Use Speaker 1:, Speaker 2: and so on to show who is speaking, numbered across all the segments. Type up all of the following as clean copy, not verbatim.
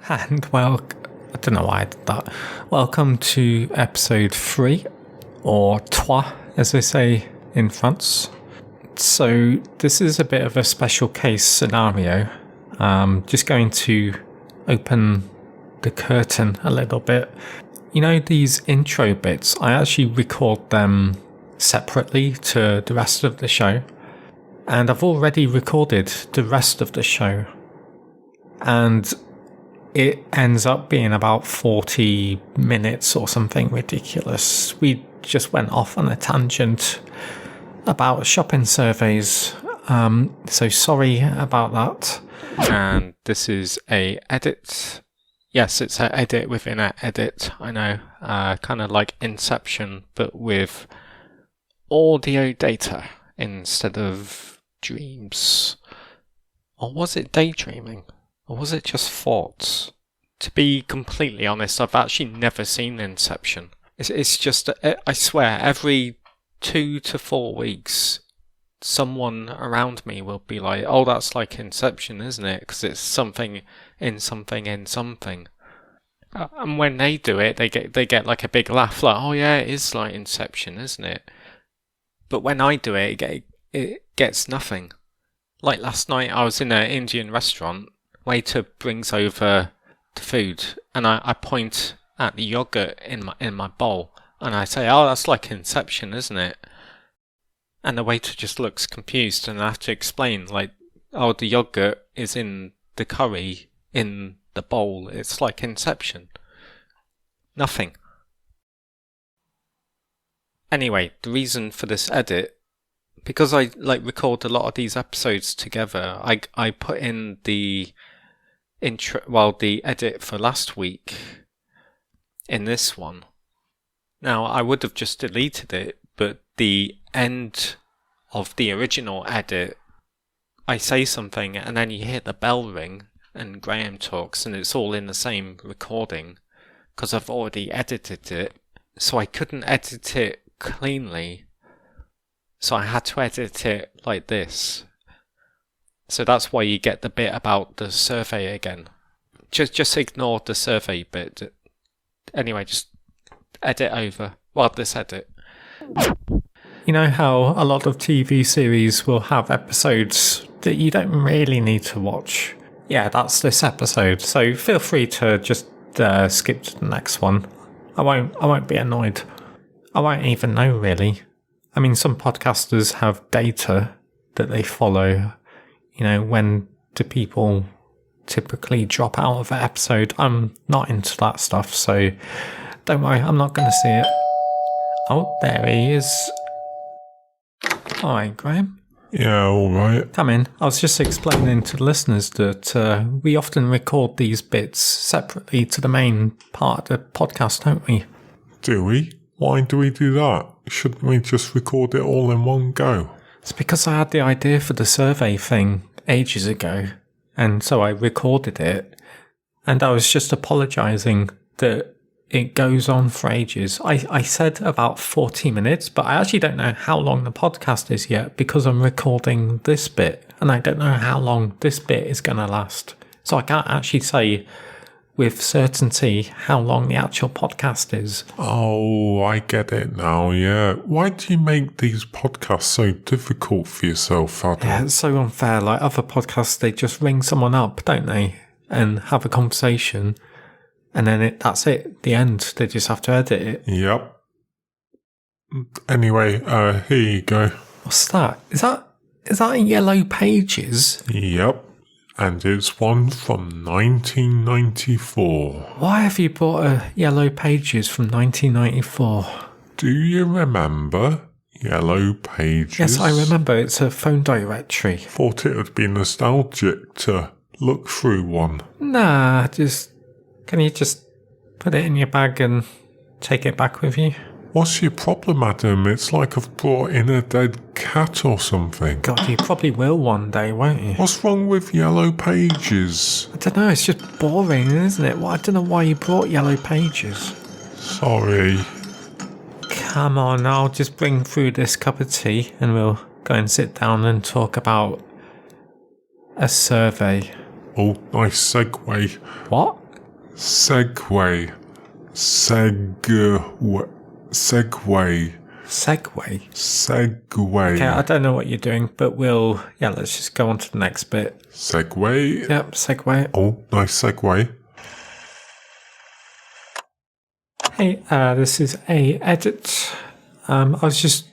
Speaker 1: And well, I don't know why I did that. Welcome to episode 3, or 3, as they say in France. So this is a bit of a special case scenario. Just going to open the curtain a little bit. You know, these intro bits, I actually record them separately to the rest of the show. And I've already recorded the rest of the show. And it ends up being about 40 minutes or something ridiculous. We just went off on a tangent about shopping surveys. So sorry about that. And this is a edit. Yes, it's an edit within an edit. I know, kind of like Inception, but with audio data instead of dreams. Or was it daydreaming? Or was it just thoughts? To be completely honest, I've actually never seen Inception. It's just, I swear, every 2 to 4 weeks, someone around me will be like, oh, that's like Inception, isn't it? Because it's something in something in something. And when they do it, they get like a big laugh, like, oh yeah, it is like Inception, isn't it? But when I do it, it gets nothing. Like last night, I was in an Indian restaurant. Waiter brings over the food, and I point at the yogurt in my bowl, and I say, "Oh, that's like Inception, isn't it?" And the waiter just looks confused, and I have to explain, like, "Oh, the yogurt is in the curry in the bowl. It's like Inception." Nothing. Anyway, the reason for this edit, because I record a lot of these episodes together, I put in the intro, the edit for last week in this one. Now, I would have just deleted it, but the end of the original edit, I say something and then you hear the bell ring and Graham talks, and it's all in the same recording because I've already edited it, so I couldn't edit it cleanly. So I had to edit it like this. So that's why you get the bit about the survey again. Just ignore the survey bit. Anyway, just edit over. Well, this edit. You know how a lot of TV series will have episodes that you don't really need to watch? Yeah, that's this episode. So feel free to just skip to the next one. I won't be annoyed. I won't even know, really. I mean, some podcasters have data that they follow. You know, when do people typically drop out of an episode? I'm not into that stuff, so don't worry, I'm not going to see it. Oh, there he is. Hi, Graham.
Speaker 2: Yeah, alright.
Speaker 1: Come in. I was just explaining to the listeners that we often record these bits separately to the main part of the podcast, don't we?
Speaker 2: Do we? Why do we do that? Shouldn't we just record it all in one go?
Speaker 1: It's because I had the idea for the survey thing ages ago, and so I recorded it, and I was just apologising that it goes on for ages. I said about 40 minutes, but I actually don't know how long the podcast is yet because I'm recording this bit, and I don't know how long this bit is going to last. So I can't actually say with certainty how long the actual podcast is.
Speaker 2: Oh, I get it now, yeah. Why do you make these podcasts so difficult for yourself, Adam?
Speaker 1: Yeah, it's so unfair. Like other podcasts, they just ring someone up, don't they? And have a conversation. And then that's it. The end. They just have to edit it.
Speaker 2: Yep. Anyway, here you go.
Speaker 1: What's that? Is that Yellow Pages?
Speaker 2: Yep. And it's one from 1994.
Speaker 1: Why have you bought a Yellow Pages from 1994?
Speaker 2: Do you remember Yellow Pages?
Speaker 1: Yes, I remember. It's a phone directory.
Speaker 2: Thought it would be nostalgic to look through one.
Speaker 1: Nah, can you just put it in your bag and take it back with you?
Speaker 2: What's your problem, Adam? It's like I've brought in a dead cat or something.
Speaker 1: God, you probably will one day, won't you?
Speaker 2: What's wrong with Yellow Pages?
Speaker 1: I don't know, it's just boring, isn't it? Well, I don't know why you brought Yellow Pages.
Speaker 2: Sorry.
Speaker 1: Come on, I'll just bring through this cup of tea and we'll go and sit down and talk about a survey.
Speaker 2: Oh, nice segue.
Speaker 1: What?
Speaker 2: Segway.
Speaker 1: Okay, I don't know what you're doing, but let's just go on to the next bit.
Speaker 2: Segway.
Speaker 1: Yep, segue.
Speaker 2: Oh, nice segue.
Speaker 1: Hey, this is a edit. I was just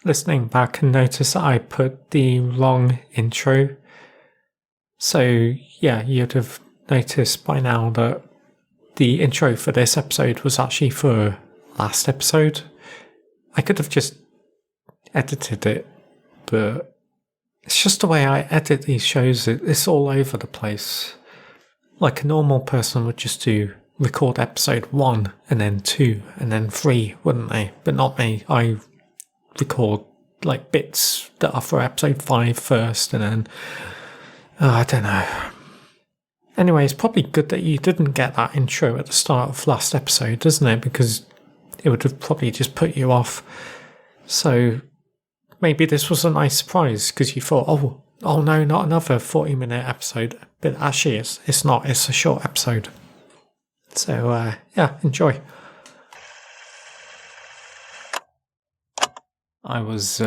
Speaker 1: listening back and noticed that I put the wrong intro. So, yeah, you'd have noticed by now that the intro for this episode was actually for last episode. I could have just edited it, but it's just the way I edit these shows. It's all over the place. Like a normal person would just record episode 1 and then 2 and then 3, wouldn't they? But not me. I record like bits that are for episode 5 first and then I don't know. Anyway, it's probably good that you didn't get that intro at the start of last episode, doesn't it? Because it would have probably just put you off. So maybe this was a nice surprise because you thought, oh no, not another 40-minute episode. But actually, it's not. It's a short episode. So enjoy. I was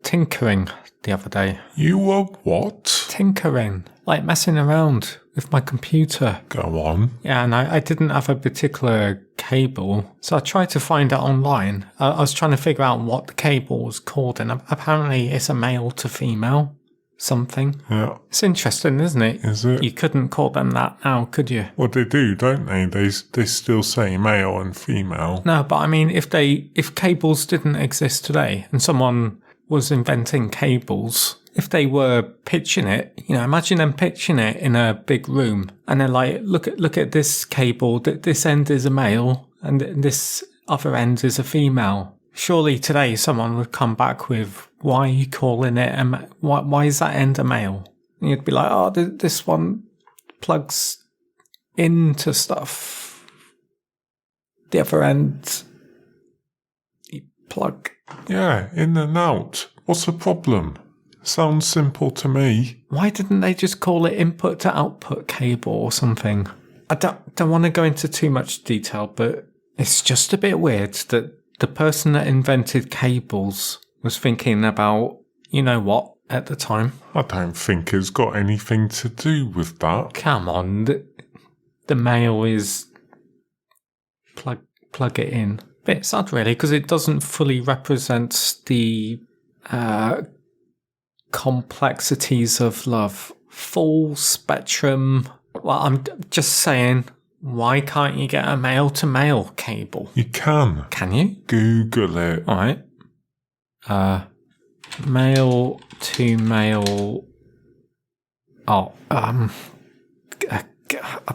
Speaker 1: tinkering the other day.
Speaker 2: You were what?
Speaker 1: Tinkering, like messing around with my computer.
Speaker 2: Go on.
Speaker 1: Yeah, and I didn't have a particular cable, so I tried to find it online. I was trying to figure out what the cable was called, and apparently it's a male to female something.
Speaker 2: Yeah.
Speaker 1: It's interesting, isn't it?
Speaker 2: Is it?
Speaker 1: You couldn't call them that now, could you?
Speaker 2: Well, they do, don't they? They still say male and female.
Speaker 1: No, but I mean, if cables didn't exist today and someone was inventing cables, if they were pitching it, imagine them pitching it in a big room and they're like, look at this cable, this end is a male and this other end is a female. Surely today someone would come back with, why are you calling it, why is that end a male? And you'd be like, this one plugs into stuff. The other end, you plug.
Speaker 2: Yeah, in and out. What's the problem? Sounds simple to me.
Speaker 1: Why didn't they just call it input to output cable or something? I don't want to go into too much detail, but it's just a bit weird that the person that invented cables was thinking about, you know what, at the time.
Speaker 2: I don't think it's got anything to do with that.
Speaker 1: Come on, the male is plug it in. But it's sad really, because it doesn't fully represent the complexities of love. Full spectrum. Well, I'm just saying, why can't you get a male-to-male cable?
Speaker 2: You can.
Speaker 1: Can you?
Speaker 2: Google it.
Speaker 1: All right. Male-to-male...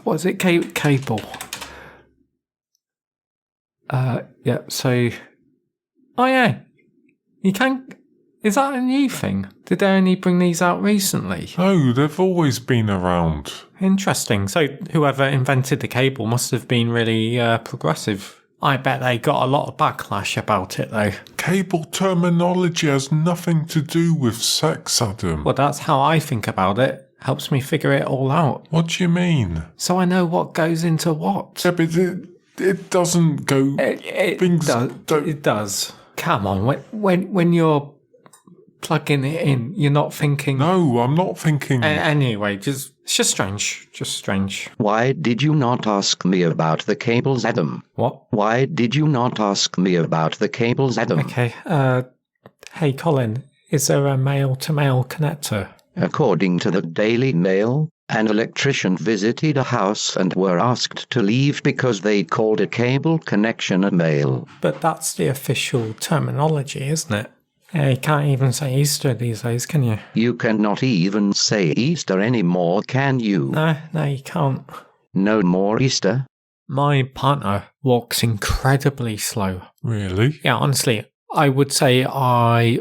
Speaker 1: what is it? Cable. Yeah, so... Oh, yeah. You can... Is that a new thing? Did they only bring these out recently?
Speaker 2: No, they've always been around.
Speaker 1: Interesting. So whoever invented the cable must have been really progressive. I bet they got a lot of backlash about it, though.
Speaker 2: Cable terminology has nothing to do with sex, Adam.
Speaker 1: Well, that's how I think about it. Helps me figure it all out.
Speaker 2: What do you mean?
Speaker 1: So I know what goes into what.
Speaker 2: Yeah, but it doesn't go...
Speaker 1: It does. Come on, when you're plugging it in, you're not thinking...
Speaker 2: No, I'm not thinking...
Speaker 1: Anyway, it's just strange.
Speaker 3: Why did you not ask me about the cables, Adam?
Speaker 1: What?
Speaker 3: Why did you not ask me about the cables, Adam?
Speaker 1: Okay, hey Colin, is there a male-to-male connector?
Speaker 3: According to the Daily Mail, an electrician visited a house and were asked to leave because they called a cable connection a male.
Speaker 1: But that's the official terminology, isn't it? Yeah, you can't even say Easter these days, can you?
Speaker 3: You cannot even say Easter anymore, can you?
Speaker 1: No, you can't.
Speaker 3: No more Easter?
Speaker 1: My partner walks incredibly slow.
Speaker 2: Really?
Speaker 1: Yeah, honestly, I would say I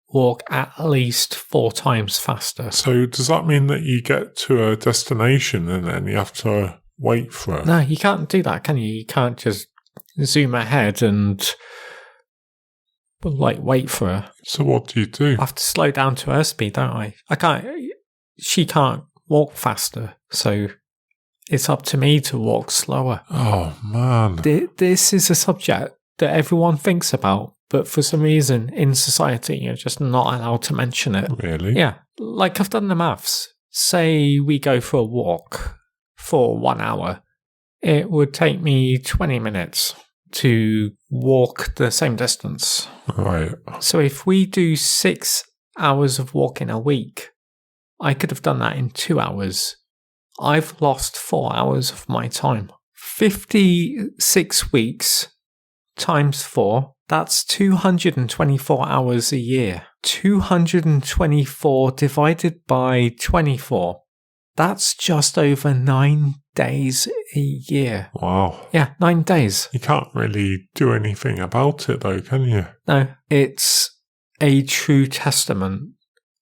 Speaker 1: walk at least 4 times faster.
Speaker 2: So does that mean that you get to a destination and then you have to wait for it?
Speaker 1: No, you can't do that, can you? You can't just zoom ahead and... wait for her.
Speaker 2: So what do you do?
Speaker 1: I have to slow down to her speed, don't I? She can't walk faster, so it's up to me to walk slower.
Speaker 2: Oh, man.
Speaker 1: This is a subject that everyone thinks about, but for some reason in society, you're just not allowed to mention it.
Speaker 2: Really?
Speaker 1: Yeah. Like I've done the maths. Say we go for a walk for 1 hour. It would take me 20 minutes to walk the same distance.
Speaker 2: Right.
Speaker 1: So if we do 6 hours of walking a week, I could have done that in 2 hours. I've lost 4 hours of my time. 56 weeks times 4, that's 224 hours a year. 224 divided by 24. That's just over 9 days a year.
Speaker 2: Wow.
Speaker 1: Yeah, 9 days.
Speaker 2: You can't really do anything about it though, can you?
Speaker 1: No, it's a true testament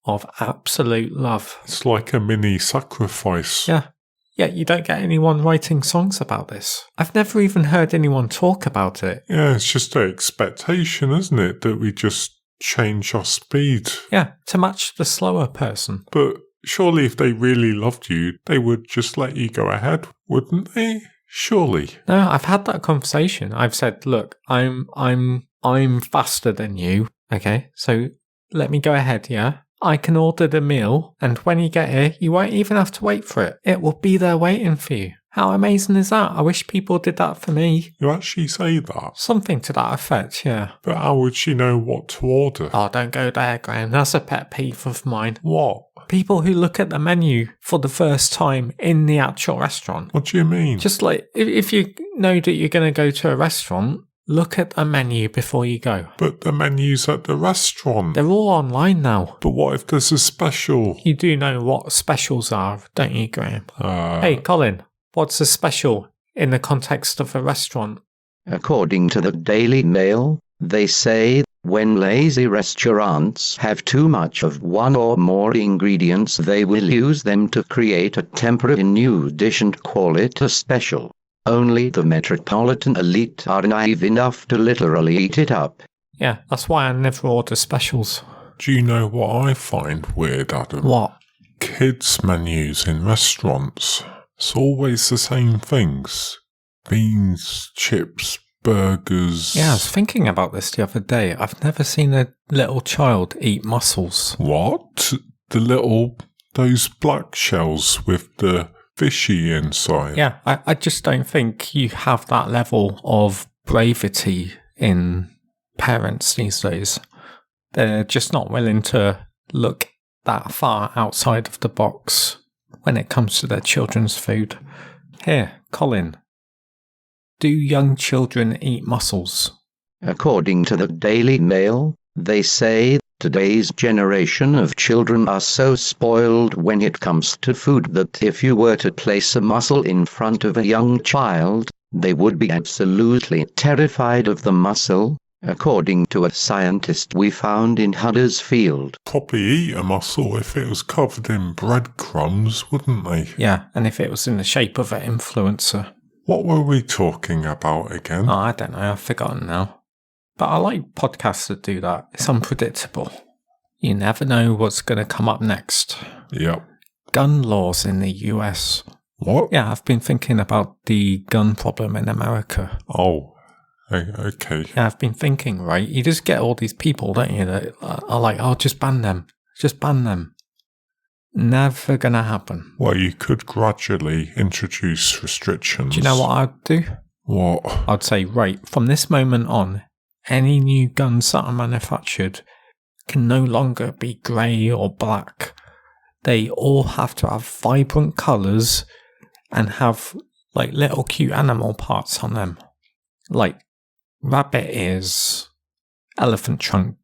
Speaker 1: of absolute love.
Speaker 2: It's like a mini sacrifice.
Speaker 1: Yeah. Yeah, you don't get anyone writing songs about this. I've never even heard anyone talk about it.
Speaker 2: Yeah, it's just an expectation, isn't it? That we just change our speed.
Speaker 1: Yeah, to match the slower person.
Speaker 2: But surely if they really loved you, they would just let you go ahead, wouldn't they? Surely.
Speaker 1: No, I've had that conversation. I've said, look, I'm faster than you. Okay, so let me go ahead, yeah? I can order the meal, and when you get here, you won't even have to wait for it. It will be there waiting for you. How amazing is that? I wish people did that for me.
Speaker 2: You actually say that?
Speaker 1: Something to that effect, yeah.
Speaker 2: But how would she know what to order?
Speaker 1: Oh, don't go there, Graham. That's a pet peeve of mine.
Speaker 2: What?
Speaker 1: People who look at the menu for the first time in the actual restaurant.
Speaker 2: What do you mean?
Speaker 1: Just like, if you know that you're going to go to a restaurant, look at the menu before you go.
Speaker 2: But the menu's at the restaurant.
Speaker 1: They're all online now.
Speaker 2: But what if there's a special?
Speaker 1: You do know what specials are, don't you, Graham? Hey, Colin, what's a special in the context of a restaurant?
Speaker 3: According to the Daily Mail, they say when lazy restaurants have too much of one or more ingredients, they will use them to create a temporary new dish and call it a special. Only the metropolitan elite are naive enough to literally eat it up.
Speaker 1: Yeah, that's why I never order specials.
Speaker 2: Do you know what I find weird, Adam?
Speaker 1: What?
Speaker 2: Kids' menus in restaurants. It's always the same things. Beans, chips, burgers.
Speaker 1: Yeah, I was thinking about this the other day. I've never seen a little child eat mussels.
Speaker 2: What? Those black shells with the fishy inside.
Speaker 1: Yeah, I just don't think you have that level of bravery in parents these days. They're just not willing to look that far outside of the box when it comes to their children's food. Here, Colin, do young children eat mussels?
Speaker 3: According to the Daily Mail, they say today's generation of children are so spoiled when it comes to food that if you were to place a mussel in front of a young child, they would be absolutely terrified of the mussel, according to a scientist we found in Huddersfield.
Speaker 2: Probably eat a mussel if it was covered in breadcrumbs, wouldn't they?
Speaker 1: Yeah, and if it was in the shape of an influencer.
Speaker 2: What were we talking about again?
Speaker 1: Oh, I don't know, I've forgotten now. But I like podcasts that do that. It's unpredictable. You never know what's going to come up next.
Speaker 2: Yep.
Speaker 1: Gun laws in the US.
Speaker 2: What?
Speaker 1: Yeah, I've been thinking about the gun problem in America.
Speaker 2: Oh, okay.
Speaker 1: Yeah, I've been thinking, right? You just get all these people, don't you, that are like, oh, just ban them. Just ban them. Never going to happen.
Speaker 2: Well, you could gradually introduce restrictions.
Speaker 1: Do you know what I'd do?
Speaker 2: What?
Speaker 1: I'd say, right, from this moment on, any new guns that are manufactured can no longer be grey or black. They all have to have vibrant colours and have like little cute animal parts on them. Like rabbit ears, elephant trunk,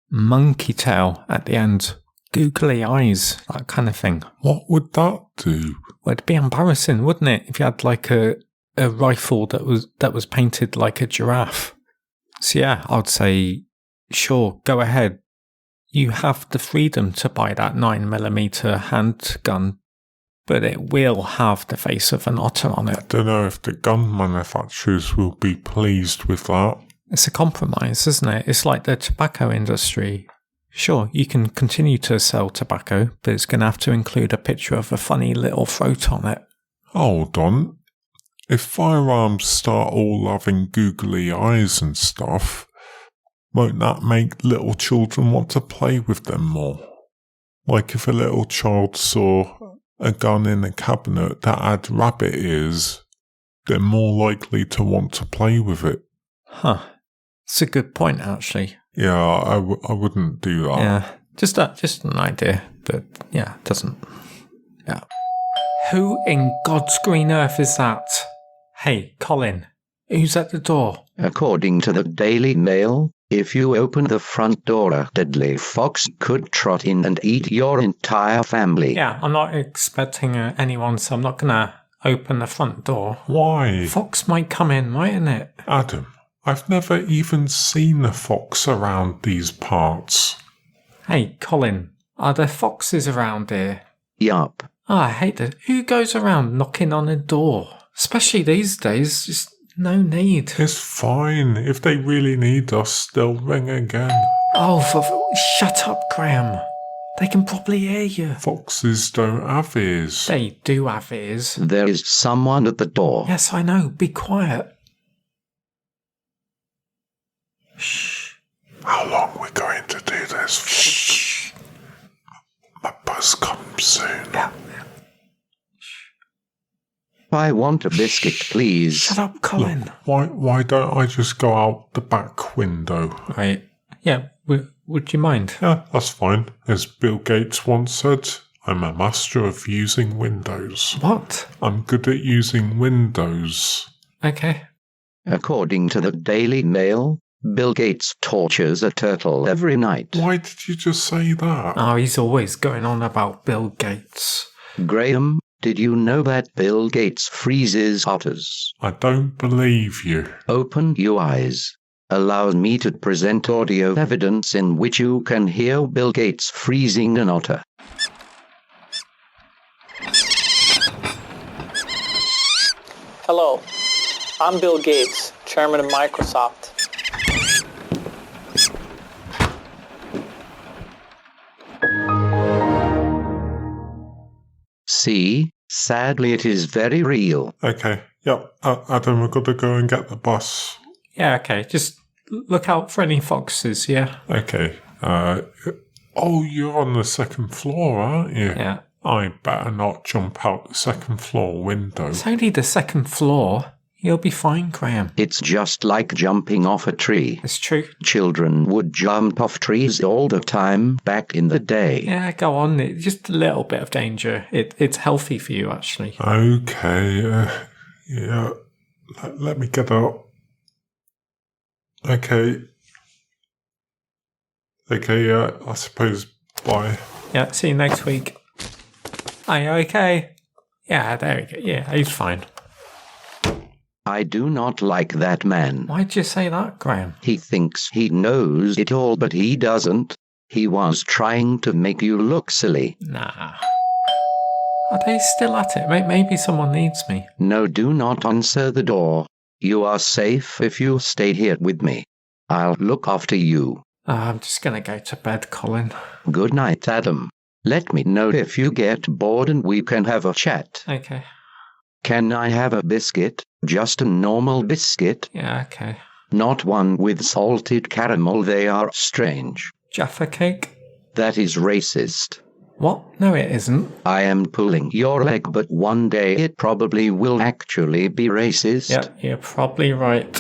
Speaker 1: monkey tail at the end, googly eyes, that kind of thing.
Speaker 2: What would that do?
Speaker 1: Well, it'd be embarrassing, wouldn't it, if you had like a rifle that was painted like a giraffe. So yeah, I'd say, sure, go ahead. You have the freedom to buy that 9mm handgun, but it will have the face of an otter on it.
Speaker 2: I don't know if the gun manufacturers will be pleased with that.
Speaker 1: It's a compromise, isn't it? It's like the tobacco industry. Sure, you can continue to sell tobacco, but it's going to have to include a picture of a funny little throat on it.
Speaker 2: Hold on. If firearms start all having googly eyes and stuff, won't that make little children want to play with them more? Like if a little child saw a gun in a cabinet that had rabbit ears, they're more likely to want to play with it.
Speaker 1: Huh. It's a good point, actually.
Speaker 2: Yeah, I wouldn't do that.
Speaker 1: Yeah, just an idea, but yeah, it doesn't. Yeah. Who in God's green earth is that? Hey, Colin, who's at the door?
Speaker 3: According to the Daily Mail, if you open the front door, a deadly fox could trot in and eat your entire family.
Speaker 1: Yeah, I'm not expecting anyone, so I'm not going to open the front door.
Speaker 2: Why?
Speaker 1: Fox might come in, mightn't it?
Speaker 2: Adam, I've never even seen a fox around these parts.
Speaker 1: Hey, Colin, are there foxes around here?
Speaker 3: Yup.
Speaker 1: Oh, I hate that. Who goes around knocking on a door? Especially these days, just no need.
Speaker 2: It's fine. If they really need us, they'll ring again.
Speaker 1: Oh, shut up, Graham. They can probably hear you.
Speaker 2: Foxes don't have ears.
Speaker 1: They do have ears.
Speaker 3: There is someone at the door.
Speaker 1: Yes, I know. Be quiet. Shh.
Speaker 2: How long are we going to do this?
Speaker 1: Shh.
Speaker 2: My bus comes soon.
Speaker 1: Yeah.
Speaker 3: I want a biscuit, please.
Speaker 1: Shut up, Colin.
Speaker 2: Look, why don't I just go out the back window?
Speaker 1: Right. Yeah, would you mind?
Speaker 2: Yeah, that's fine. As Bill Gates once said, I'm a master of using windows.
Speaker 1: What?
Speaker 2: I'm good at using windows.
Speaker 1: Okay.
Speaker 3: According to the Daily Mail, Bill Gates tortures a turtle every night.
Speaker 2: Why did you just say that?
Speaker 1: Oh, he's always going on about Bill Gates.
Speaker 3: Graham, did you know that Bill Gates freezes otters?
Speaker 2: I don't believe you.
Speaker 3: Open your eyes. Allow me to present audio evidence in which you can hear Bill Gates freezing an otter.
Speaker 4: Hello, I'm Bill Gates, chairman of Microsoft.
Speaker 3: See, sadly it is very real.
Speaker 2: Okay, yep. Adam, we've got to go and get the bus.
Speaker 1: Yeah, okay. Just look out for any foxes, yeah?
Speaker 2: Okay. Oh, you're on the second floor, aren't you?
Speaker 1: Yeah.
Speaker 2: I better not jump out the second floor window.
Speaker 1: It's only the second floor. You'll be fine, Graham.
Speaker 3: It's just like jumping off a tree.
Speaker 1: It's true.
Speaker 3: Children would jump off trees all the time back in the day.
Speaker 1: Yeah, go on. It's just a little bit of danger. It's healthy for you, actually.
Speaker 2: Okay. Yeah. Let me get up. Okay. Okay, yeah, I suppose. Bye.
Speaker 1: Yeah, see you next week. Are you okay? Yeah, there we go. Yeah, he's fine.
Speaker 3: I do not like that man.
Speaker 1: Why'd you say that, Graham?
Speaker 3: He thinks he knows it all, but he doesn't. He was trying to make you look silly.
Speaker 1: Nah. Are they still at it? Maybe someone needs me.
Speaker 3: No, do not answer the door. You are safe if you stay here with me. I'll look after you.
Speaker 1: I'm just going to go to bed, Colin.
Speaker 3: Good night, Adam. Let me know if you get bored and we can have a chat.
Speaker 1: Okay.
Speaker 3: Can I have a biscuit? Just a normal biscuit?
Speaker 1: Yeah, okay.
Speaker 3: Not one with salted caramel. They are strange.
Speaker 1: Jaffa cake?
Speaker 3: That is racist.
Speaker 1: What? No, it isn't.
Speaker 3: I am pulling your leg, but one day it probably will actually be racist.
Speaker 1: Yeah, you're probably right.